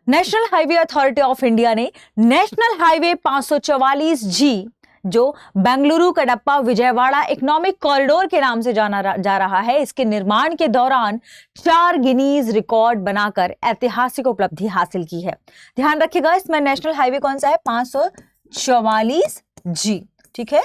National highway authority of India ने national highway 544G जो Bengaluru Kadapa Vijayawada economic corridor के नाम से जाना जा रहा है, इसके निर्माण के दौरान 4 गिनीज रिकॉर्ड बनाकर ऐतिहासिक उपलब्धि हासिल की है। ध्यान रखिएगा, इसमें नेशनल हाईवे कौन सा है? 544G। ठीक है,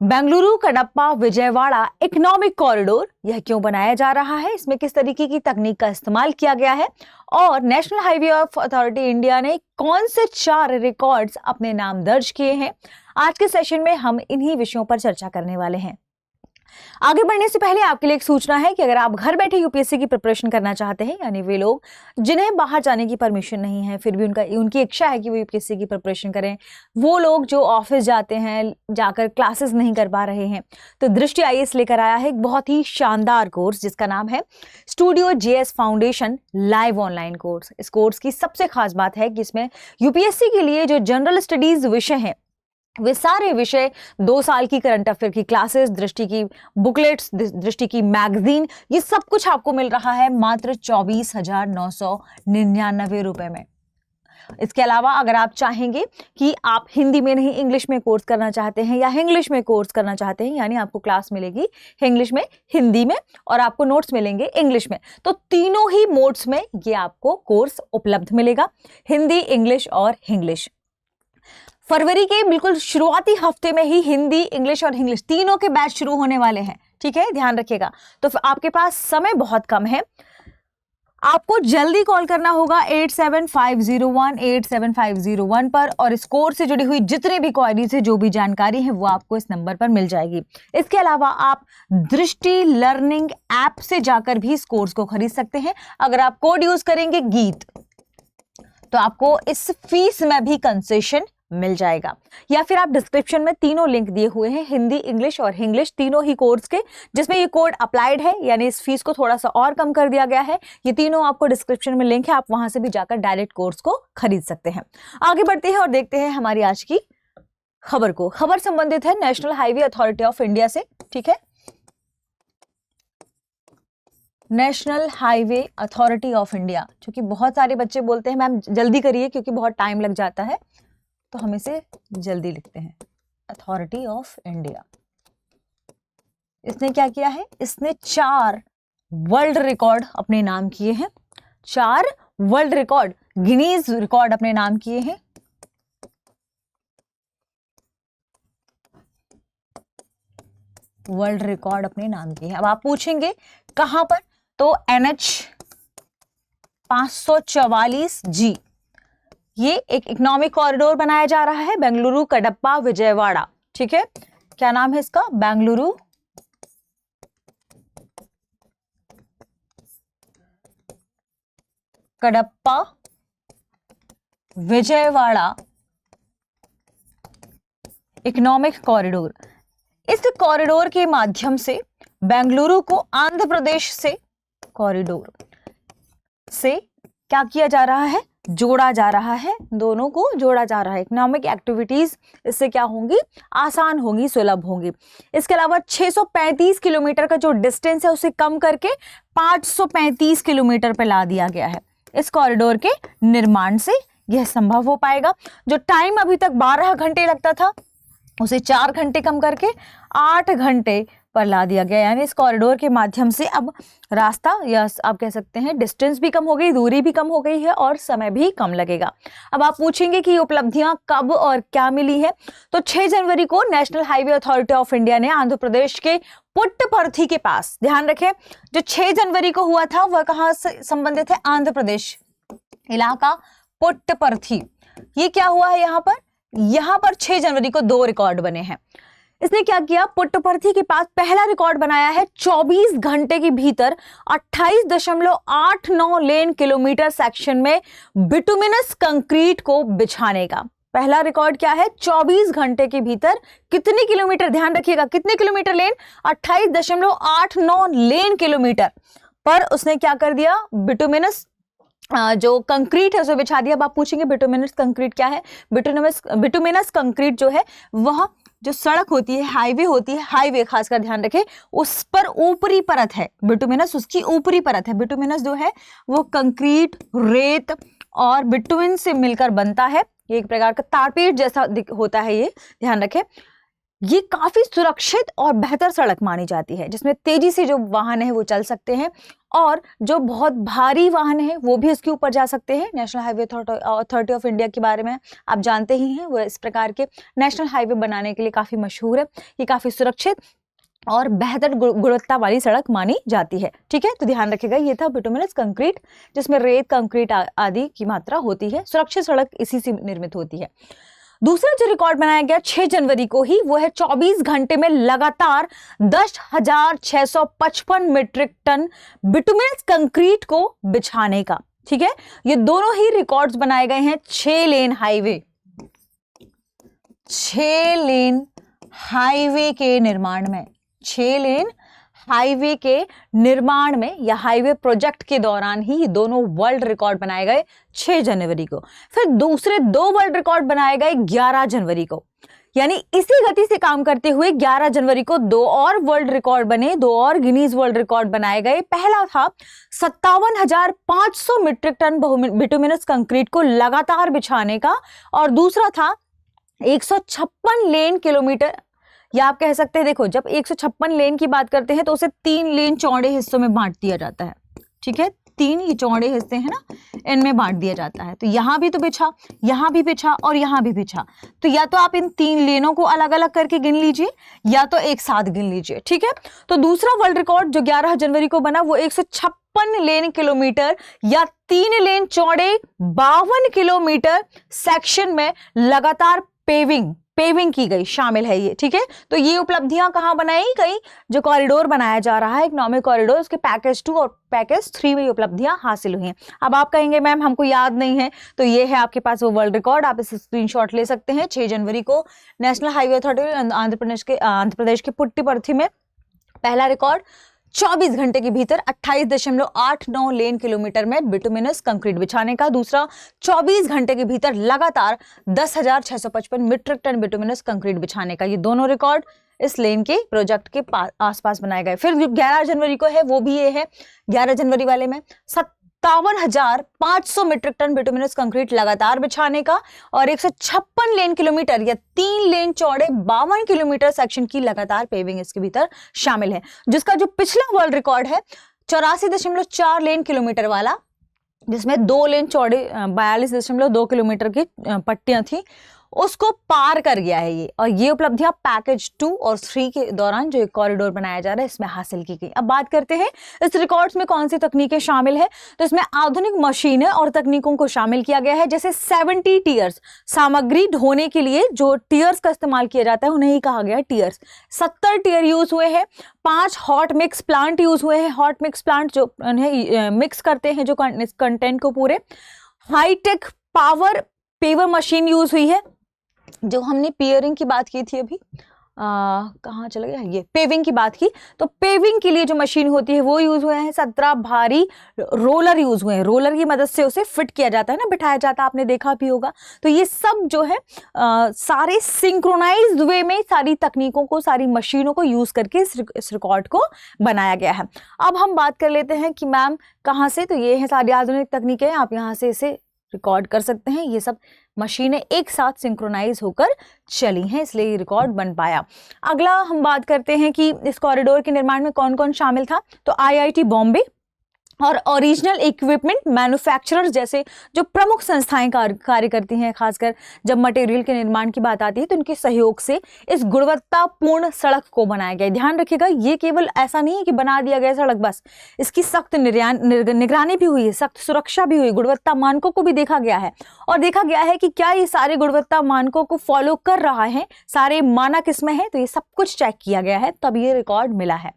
बेंगलुरु कडप्पा विजयवाड़ा इकोनॉमिक कॉरिडोर यह क्यों बनाया जा रहा है, इसमें किस तरीके की तकनीक का इस्तेमाल किया गया है, और national highway of authority India ने कौन से 4 रिकॉर्ड्स अपने नाम दर्ज किए हैं, आज के सेशन में हम इन्हीं विषयों पर चर्चा करने वाले हैं। आगे बढ़ने से पहले आपके लिए एक सूचना है कि अगर आप घर बैठे यूपीएससी की प्रिपरेशन करना चाहते हैं, यानी वे लोग जिन्हें बाहर जाने की परमिशन नहीं है फिर भी उनकी इच्छा है कि वो यूपीएससी की प्रिपरेशन करें, वो लोग जो ऑफिस जाते हैं जाकर क्लासेस नहीं कर पा रहे हैं, तो दृष्टि आईएएस लेकर आया है एक बहुत ही शानदार कोर्स जिसका नाम है studio JS foundation live online course. इस कोर्स की सबसे खास बात है कि इसमें यूपीएससी के लिए जो जनरल स्टडीज विषय हैं वे सारे विषय 2 साल की करंट अफेयर की क्लासेस, दृष्टि की बुकलेट्स, दृष्टि की मैगजीन, ये सब कुछ आपको मिल रहा है मात्र 24,999 रुपए में। इसके अलावा अगर आप चाहेंगे कि आप हिंदी में नहीं इंग्लिश में कोर्स करना चाहते हैं या इंग्लिश में कोर्स करना चाहते हैं, यानी आपको क्लास मिलेगी इंग्लिश में, हिंदी में और आपको नोट्स मिलेंगे इंग्लिश में, तो तीनों ही मोड्स में ये आपको कोर्स उपलब्ध मिलेगा, हिंदी, इंग्लिश और इंग्लिश। फरवरी के बिल्कुल शुरुआती हफ्ते में ही हिंदी, इंग्लिश और इंग्लिश तीनों के बैच शुरू होने वाले हैं। ठीक है, ध्यान रखिएगा। तो आपके पास समय बहुत कम है, आपको जल्दी कॉल करना होगा 8750187501 पर, और इस कोर्स से जुड़ी हुई जितने भी क्वेरीज है, जो भी जानकारी है वो आपको इस नंबर पर मिल जाएगी। इसके अलावा आप दृष्टि लर्निंग ऐप से जाकर भी इस कोर्स को खरीद सकते हैं। अगर आप कोड यूज करेंगे गीत तो आपको इस फीस में भी कंसेशन मिल जाएगा, या फिर आप डिस्क्रिप्शन में तीनों लिंक दिए हुए हैं, हिंदी, इंग्लिश और इंग्लिश तीनों ही कोर्स के, जिसमें ये कोड अप्लाइड है, यानी इस फीस को थोड़ा सा और कम कर दिया गया है। ये तीनों आपको डिस्क्रिप्शन में लिंक है, आप वहां से भी जाकर डायरेक्ट कोर्स को खरीद सकते हैं। आगे बढ़ते हैं और देखते हैं हमारी आज की खबर को। खबर संबंधित है national highway authority of India से। ठीक है, national highway authority of India, क्योंकि बहुत सारे बच्चे बोलते हैं मैम जल्दी करिए क्योंकि बहुत टाइम लग जाता है, तो हम इसे जल्दी लिखते हैं, अथॉरिटी ऑफ इंडिया। इसने क्या किया है? इसने 4 वर्ल्ड रिकॉर्ड अपने नाम किए हैं, 4 वर्ल्ड रिकॉर्ड, गिनीज रिकॉर्ड अपने नाम किए हैं। वर्ल्ड रिकॉर्ड अपने नाम किए हैं। अब आप पूछेंगे कहां पर, तो NH 544G ये एक इकोनॉमिक कॉरिडोर बनाया जा रहा है बेंगलुरु कडप्पा विजयवाड़ा। ठीक है, क्या नाम है इसका? Bengaluru Kadapa Vijayawada economic corridor. इस कॉरिडोर के माध्यम से बेंगलुरु को आंध्र प्रदेश से कॉरिडोर से क्या किया जा रहा है? जोड़ा जा रहा है, दोनों को जोड़ा जा रहा है। इकोनॉमिक एक्टिविटीज इससे क्या होंगी? आसान होंगी, सुलभ होंगी। इसके अलावा 635 किलोमीटर का जो डिस्टेंस है उसे कम करके 535 किलोमीटर पर ला दिया गया है। इस कॉरिडोर के निर्माण से यह संभव हो पाएगा। जो टाइम अभी तक 12 घंटे लगता था उसे 4 घंटे कम करके 8 घंटे पर ला दिया गया, यानी इस कॉरिडोर के माध्यम से अब रास्ता, या आप कह सकते हैं डिस्टेंस भी कम हो गई, दूरी भी कम हो गई है और समय भी कम लगेगा। अब आप पूछेंगे कि उपलब्धियां कब और क्या मिली है, तो 6 जनवरी को national highway authority of India ने आंध्र प्रदेश के पुट्टपर्थी के पास, ध्यान रखें जो 6 जनवरी को हुआ था वह कहां से संबंधित है? आंध्र प्रदेश इलाका पुट्टपर्थी। ये क्या हुआ है यहाँ पर 6 जनवरी को 2 रिकॉर्ड बने हैं। इसने क्या किया? पुट्टपर्थी के पास पहला रिकॉर्ड बनाया है 24 घंटे के भीतर 28.89 लेन किलोमीटर सेक्शन में बिटुमिनस कंक्रीट को बिछाने का। पहला रिकॉर्ड क्या है? 24 घंटे के भीतर कितने किलोमीटर, ध्यान रखिएगा कितने किलोमीटर लेन? 28.89 लेन किलोमीटर पर उसने क्या कर दिया? बिटुमिनस जो कंक्रीट है उसे बिछा दिया। अब आप पूछेंगे बिटुमिनस कंक्रीट क्या है? बिटुमिनस कंक्रीट जो है वह जो सड़क होती है, हाईवे होती है, हाईवे खासकर ध्यान रखें, उस पर ऊपरी परत है बिटुमिनस, उसकी ऊपरी परत है। बिटुमिनस जो है वो कंक्रीट, रेत और बिटुमिन से मिलकर बनता है। ये एक प्रकार का तारपीट जैसा होता है, ये ध्यान रखें। ये काफी सुरक्षित और बेहतर सड़क मानी जाती है, जिसमें तेजी से जो वाहन है वो चल सकते हैं और जो बहुत भारी वाहन है वो भी इसके ऊपर जा सकते हैं। National highway authority of India के बारे में आप जानते ही हैं, वो इस प्रकार के नेशनल हाईवे बनाने के लिए काफी मशहूर है। ये काफी सुरक्षित और बेहतर गुणवत्ता वाली सड़क मानी जाती है। ठीक है, तो ध्यान रखिएगा, ये था बिटुमिनस कंक्रीट, जिसमें रेत, कंक्रीट आदि की मात्रा होती है। सुरक्षित सड़क इसी से निर्मित होती है। दूसरा जो रिकॉर्ड बनाया गया 6 जनवरी को ही, वो है 24 घंटे में लगातार 10,655 मीट्रिक टन बिटुमिनस कंक्रीट को बिछाने का। ठीक है, ये दोनों ही रिकॉर्ड्स बनाए गए हैं 6 लेन हाईवे के निर्माण में। 6 लेन हाईवे के निर्माण में या हाईवे प्रोजेक्ट के दौरान ही ये दोनों वर्ल्ड रिकॉर्ड बनाए गए 6 जनवरी को। फिर दूसरे 2 वर्ल्ड रिकॉर्ड बनाए गए 11 जनवरी को। यानी इसी गति से काम करते हुए 11 जनवरी को 2 और वर्ल्ड रिकॉर्ड बने, 2 और गिनीज वर्ल्ड रिकॉर्ड बनाए गए। पहला था 57,500 मीट्रिक टन बिटुमिनस कंक्रीट को लगातार बिछाने का, और दूसरा था 156 लेन किलोमीटर, या आप कह सकते हैं, देखो जब 156 लेन की बात करते हैं तो उसे 3 लेन चौड़े हिस्सों में बांट दिया जाता है। ठीक है, 3 ये चौड़े हिस्से हैं ना, इनमें बांट दिया जाता है। तो यहां भी तो बिछा, यहां भी बिछा और यहां भी बिछा, तो या तो आप इन 3 लेनों को अलग अलग करके गिन लीजिए या तो एक साथ गिन लीजिए। ठीक है, तो दूसरा वर्ल्ड रिकॉर्ड जो 11 जनवरी को बना वो 156 लेन किलोमीटर या 3 लेन चौड़े 52 किलोमीटर सेक्शन में लगातार पेविंग की गई, शामिल है ये। ठीक है, तो ये उपलब्धियां कहां बनाई गई? जो कॉरिडोर बनाया जा रहा है, इकोनॉमिक कॉरिडोर, उसके पैकेज 2 और पैकेज 3 में ये उपलब्धियां हासिल हुई हैं। अब आप कहेंगे मैम हमको याद नहीं है, तो ये है आपके पास वो वर्ल्ड रिकॉर्ड, आप इस स्क्रीनशॉट ले सकते हैं। 6 जनवरी को national highway authority Andhra Pradesh के पुट्टीपर्थी में पहला रिकॉर्ड 24 घंटे के भीतर 28.89 लेन किलोमीटर में बिटुमिनस कंक्रीट बिछाने का। दूसरा 24 घंटे के भीतर लगातार 10,655 मीट्रिक टन बिटुमिनस कंक्रीट बिछाने का। ये दोनों रिकॉर्ड इस लेन के प्रोजेक्ट के आसपास बनाए गए। फिर जो 11 जनवरी को है वो भी ये है, 11 जनवरी वाले में 57,500 मीट्रिक टन बिटुमिनस कंक्रीट लगातार बिछाने का, और 156 लेन किलोमीटर या 3 लेन चौड़े 52 किलोमीटर सेक्शन की लगातार पेविंग इसके भीतर शामिल है। जिसका जो पिछला वर्ल्ड रिकॉर्ड है 84.4 लेन किलोमीटर वाला, जिसमें 2 लेन चौड़े 42.2 किलोमीटर की पट्टियां थी, उसको पार कर गया है ये। और ये उपलब्धियां पैकेज 2 और 3 के दौरान जो एक कॉरिडोर बनाया जा रहा है इसमें हासिल की गई। अब बात करते हैं इस रिकॉर्ड्स में कौन सी तकनीकें शामिल है। तो इसमें आधुनिक मशीनें और तकनीकों को शामिल किया गया है। जैसे 70 टीयर्स, सामग्री ढोने के लिए जो टीयर्स का इस्तेमाल किया जाता है उन्हें ही कहा गया है टीयर्स। 70 टीयर यूज हुए हैं। 5 हॉट मिक्स प्लांट यूज हुए हैं। हॉट मिक्स प्लांट जो उन्हें मिक्स करते हैं जो कंटेंट को पूरे। Hitech power paver machine use हुई है। जो हमने पियरिंग की बात की थी अभी, कहाँ चला गया, ये पेविंग की बात की, तो पेविंग के लिए जो मशीन होती है वो यूज हुए हैं। 17 भारी रोलर यूज हुए हैं। रोलर की मदद से उसे फिट किया जाता है ना, बिठाया जाता है, आपने देखा भी होगा। तो ये सब जो है सारे सिंक्रोनाइज्ड वे में सारी तकनीकों को, सारी मशीनों को यूज करके इस रिकॉर्ड को बनाया गया है। अब हम बात कर लेते हैं कि मैम कहाँ से, तो ये है सारी आधुनिक तकनीकें, आप यहाँ से इसे रिकॉर्ड कर सकते हैं। ये सब मशीनें एक साथ सिंक्रोनाइज होकर चली हैं, इसलिए ये रिकॉर्ड बन पाया। अगला हम बात करते हैं कि इस कॉरिडोर के निर्माण में कौन कौन शामिल था। तो आईआईटी बॉम्बे और ओरिजिनल इक्विपमेंट मैन्युफैक्चरर्स जैसे जो प्रमुख संस्थाएं कार्य करती हैं, खासकर जब मटेरियल के निर्माण की बात आती है तो उनके सहयोग से इस गुणवत्तापूर्ण सड़क को बनाया गया। ध्यान रखिएगा, ये केवल ऐसा नहीं है कि बना दिया गया सड़क बस, इसकी सख्त निगरानी भी हुई है, सख्त सुरक्षा भी हुई, गुणवत्ता मानकों को भी देखा गया है और देखा गया है कि क्या ये सारे गुणवत्ता मानकों को फॉलो कर रहा है, सारे मानक इसमें है, तो ये सब कुछ चेक किया गया है, तब ये रिकॉर्ड मिला है।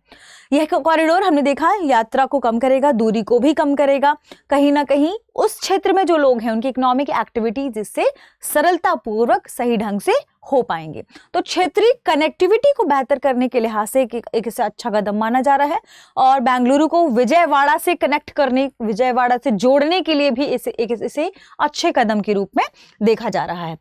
यह कॉरिडोर हमने देखा यात्रा को कम करेगा, दूरी को भी कम करेगा, कहीं ना कहीं उस क्षेत्र में जो लोग हैं उनकी इकोनॉमिक एक्टिविटीज इससे सरलतापूर्वक सही ढंग से हो पाएंगे। तो क्षेत्रीय कनेक्टिविटी को बेहतर करने के लिहाज से एक इसे अच्छा कदम माना जा रहा है और बेंगलुरु को विजयवाड़ा से कनेक्ट करने, विजयवाड़ा से जोड़ने के लिए भी इसे अच्छे कदम के रूप में देखा जा रहा है।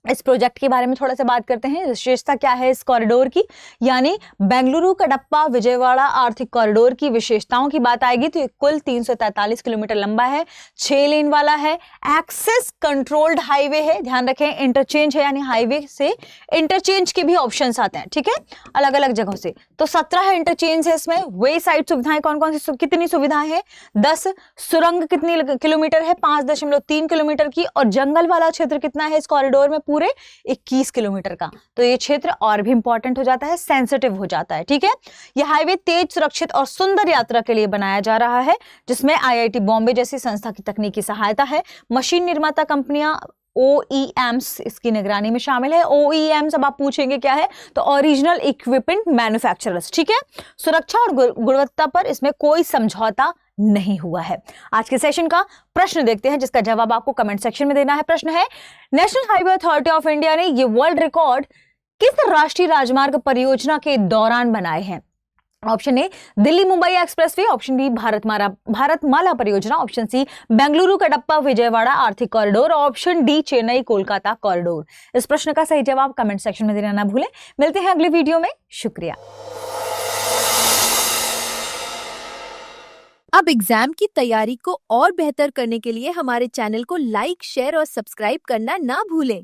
इस प्रोजेक्ट के बारे में थोड़ा सा बात करते हैं। विशेषता क्या है इस कॉरिडोर की, यानी बेंगलुरु कडप्पा विजयवाड़ा आर्थिक कॉरिडोर की विशेषताओं की बात आएगी तो ये कुल 343 किलोमीटर लंबा है, 6 लेन वाला है, एक्सेस कंट्रोल्ड हाईवे है, ध्यान रखें इंटरचेंज है, यानी हाईवे से इंटरचेंज के भी ऑप्शंस आते हैं, ठीक है, अलग अलग जगहों से। तो 17 इंटरचेंज है इसमें। वे साइड सुविधाएं कौन कौन सी, कितनी सुविधाएं हैं, 10। सुरंग कितनी किलोमीटर है, 5.3 किलोमीटर की। और जंगल वाला क्षेत्र कितना है इस कॉरिडोर में, पूरे 21 किलोमीटर का। तो ये क्षेत्र और भी इंपॉर्टेंट हो जाता है, सेंसिटिव हो जाता है, ठीक है। यह हाईवे तेज, सुरक्षित और सुंदर यात्रा के लिए बनाया जा रहा है, जिसमें IIT बॉम्बे जैसी संस्था की तकनीकी सहायता है। मशीन निर्माता कंपनियां OEMs इसकी निगरानी में शामिल है। OEMs अब आप पूछेंगे क्या है, तो ओरिजिनल इक्विपमेंट मैन्युफैक्चरर्स, ठीक है। सुरक्षा और गुणवत्ता पर इसमें कोई समझौता नहीं हुआ है। आज के सेशन का प्रश्न देखते हैं, जिसका जवाब आपको कमेंट सेक्शन में देना है। प्रश्न है, national highway authority of India ने ये वर्ल्ड रिकॉर्ड किस राष्ट्रीय राजमार्ग परियोजना के दौरान बनाए हैं? Option A Delhi Mumbai expressway, option B Bharatmala Pariyojana, option C Bengaluru Kadapa Vijayawada आर्थिक corridor, option D Chennai Kolkata corridor. इस प्रश्न का सही जवाब कमेंट सेक्शन में देना ना भूलें। मिलते हैं अगले वीडियो में, शुक्रिया। अब एग्जाम की तैयारी को और बेहतर करने के लिए हमारे चैनल को लाइक, शेयर और सब्सक्राइब करना ना भूलें।